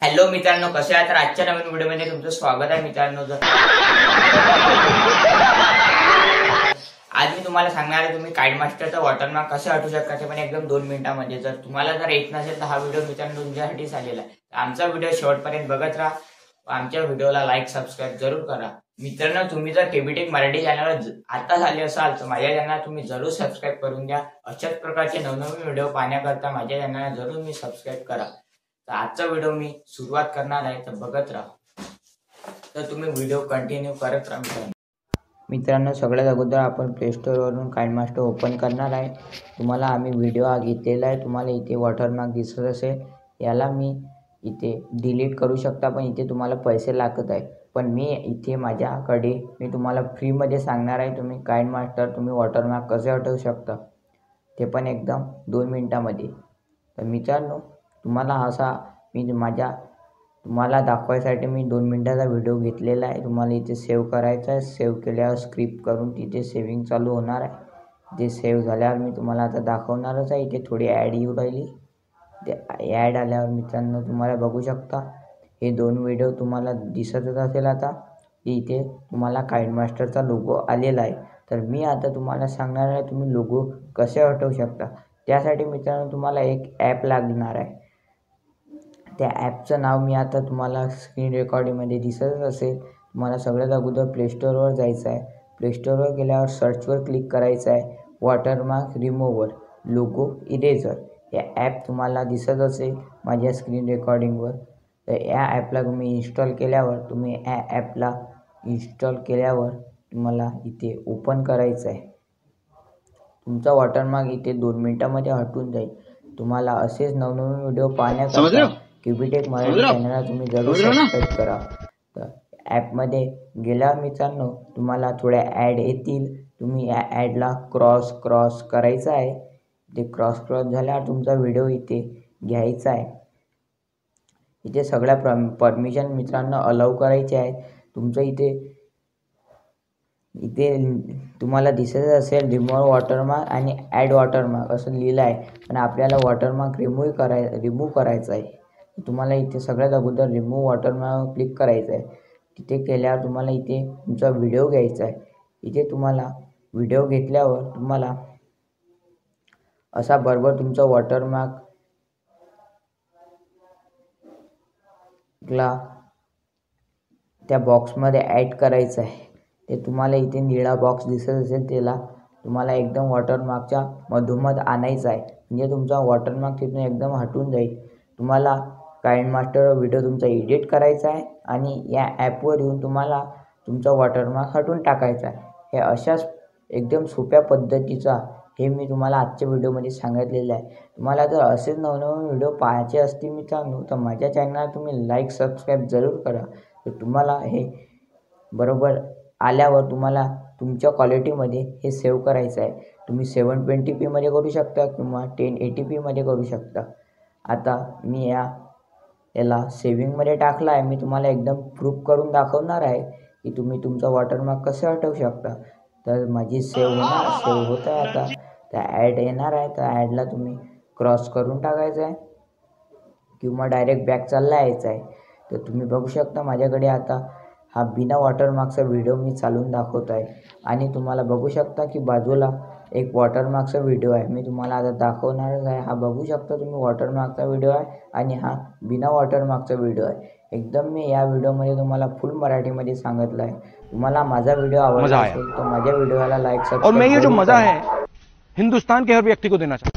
Hello मित्रांनो, कसे आहात? तर आजच्या नवीन व्हिडिओमध्ये तुमचं स्वागत आहे मित्रांनो. आज मी तुम्हाला सांगणार आहे तुम्ही काइंडमास्टरचा वॉटरमार्क कसे हटवू शकता, ते पण एकदम 2 मिनिटांमध्ये. जर तुम्हाला येत नसेल तर हा व्हिडिओ मित्रांनो तुमच्यासाठी आलेला आहे. आमचा व्हिडिओ शेवटपर्यंत बघत राहा. आमच्या व्हिडिओला लाईक सबस्क्राईब जरूर करा. मित्रांनो, तुम्ही जर केबीटेक मराठी चॅनलवर आता झाले असाल तर माझ्या चॅनलला तुम्ही जरूर सबस्क्राईब करून द्या. अशाच प्रकारचे नवनवीन व्हिडिओ पाहण्याकरता माझ्या चॅनलला जरूर सबस्क्राईब करा. तर आजचा व्हिडिओ मी सुरुवात करणार आहे, तर बघत राहा. तर तुम्ही व्हिडिओ कंटिन्यू करत राहा. मित्रांनो, सगळ्यात अगोदर आपण प्ले स्टोअरवरून काइंडमास्टर ओपन करणार आहे. तुम्हाला आम्ही व्हिडिओ घेतलेला आहे. तुम्हाला इथे वॉटरमार्क दिसत असेल, याला मी इथे डिलीट करू शकता, पण इथे तुम्हाला पैसे लागत आहे. पण मी इथे माझ्याकडे मी तुम्हाला फ्रीमध्ये सांगणार आहे तुम्ही काइंडमास्टर तुम्ही वॉटरमार्क कसे हटवू शकता, ते पण एकदम 2 मिनिटांमध्ये. तर मित्रांनो, तुम्हाला असा तुम्हाला दाखवायसाठी मी 2 मिनिटाचा व्हिडिओ घेतलेला आहे. तुम्हाला इथे सेव्ह करायचा आहे. सेव्ह केल्यावर स्क्रिप्ट करून तिथे सेव्हिंग चालू होणार आहे. ते सेव्ह झाल्यावर मी तुम्हाला आता दाखवणारच आहे. इथे थोडी ॲड येऊ राहिली. ते ॲड आल्यावर मित्रांनो तुम्हाला बघू शकता हे 2 व्हिडिओ तुम्हाला दिसतच असेल. आता इथे तुम्हाला काइंडमास्टरचा लोगो आलेला आहे. तर मी आता तुम्हाला सांगणार आहे तुम्ही लोगो कसे हटवू शकता. त्यासाठी मित्रांनो तुम्हाला एक ॲप लागणार आहे. त्या ॲपचं नाव मी आता तुम्हाला स्क्रीन रेकॉर्डिंगमध्ये दिसतच असेल. तुम्हाला सगळ्यात अगोदर प्ले स्टोअरवर जायचं आहे. प्ले स्टोअरवर गेल्यावर सर्चवर क्लिक करायचं आहे. वॉटरमार्क रिमूव्हर लोगो इरेझर या ॲप तुम्हाला दिसत असेल माझ्या स्क्रीन रेकॉर्डिंगवर. तर या ॲपला तुम्ही इन्स्टॉल केल्यावर तुम्हाला इथे ओपन करायचं आहे. तुमचा वॉटरमार्क इथे 2 मिनिटांमध्ये हटून जाईल. तुम्हाला असेच नवनवीन व्हिडिओ पाहण्याकरता केबीटेक मराठी चॅनलला तुम्ही जरूर सबस्क्राईब करा. तर ॲपमध्ये गेल्यावर मित्रांनो तुम्हाला थोड्या ॲड येतील. तुम्ही या ॲडला क्रॉस करायचं आहे. ते क्रॉस झाल्यावर तुमचा व्हिडिओ इथे घ्यायचा आहे. इथे सगळ्या परमिशन मित्रांनो अलाउ करायचे आहे. तुमचं इथे तुम्हाला दिसत असेल रिमूव्ह वॉटरमार्क आणि ॲड वॉटरमार्क असं लिहिलं आहे. पण आपल्याला वॉटरमार्क रिमूव्ह करायचं आहे. तुम्हाला इथे सगळ्यात अगोदर रिमूव्ह वॉटरमार्क क्लिक करायचं आहे. तिथे केल्यावर तुम्हाला इथे तुमचा व्हिडिओ घ्यायचा आहे. इथे तुम्हाला व्हिडिओ घेतल्यावर तुम्हाला असा बरोबर तुमचा वॉटरमार्कला त्या बॉक्समध्ये ॲड करायचं आहे. ते तुम्हाला इथे निळा बॉक्स दिसत असेल, त्याला तुम्हाला एकदम वॉटरमार्कच्या मधोमध आणायचं आहे. म्हणजे तुमचा वॉटरमार्क तिथून एकदम हटून जाईल. तुम्हाला काइंडमास्टर व्हिडिओ तुमचा एडिट करायचा आहे आणि या ॲपवर येऊन तुम्हाला तुमचा वॉटरमार्क हटवून टाकायचा आहे. हे अशाच एकदम सोप्या पद्धतीचा हे मी तुम्हाला आजच्या व्हिडिओमध्ये सांगितलेलं आहे. तुम्हाला जर असेच नवनवीन व्हिडिओ पाहायचे असतील मित्रांनो तर माझ्या चॅनलला तुम्ही लाईक सबस्क्राईब जरूर करा. तर तुम्हाला हे बरोबर आल्यावर तुम्हाला तुमच्या क्वालिटीमध्ये हे सेव्ह करायचं आहे. तुम्ही 720p मध्ये करू शकता किंवा 1080p मध्ये करू शकता. आता मी याला सेव्हिंगमध्ये टाकला आहे. मी तुम्हाला एकदम प्रूफ करून दाखवणार आहे की तुम्ही तुमचा वॉटरमार्क कसे हटवू शकता. तर माझी सेव्ह होत आहे. आता त्या ॲड येणार आहे. तर ॲडला तुम्ही क्रॉस करून टाकायचं आहे किंवा डायरेक्ट बॅक चालला यायचं आहे. तर तुम्ही बघू शकता माझ्याकडे आता हा बिना वॉटरमार्कचा व्हिडिओ मी चालवून दाखवत आहे. आणि तुम्हाला बघू शकता की बाजूला एक वॉटरमार्कचा व्हिडिओ आहे. मी तुम्हाला आता दाखवणारच आहे. हा बघू शकता तुम्ही वॉटरमार्कचा व्हिडिओ आहे आणि हा बिना वॉटरमार्कचा व्हिडिओ आहे. एकदम मी या व्हिडिओमध्ये तुम्हाला फुल मराठीमध्ये सांगितलं आहे. तुम्हाला माझा व्हिडिओ आवडला असेल तर माझ्या व्हिडिओला लाईक सबस्क्राईब और मैं ये जो मजा है हिंदुस्तान के हर व्यक्ति को देना चाहता हूं.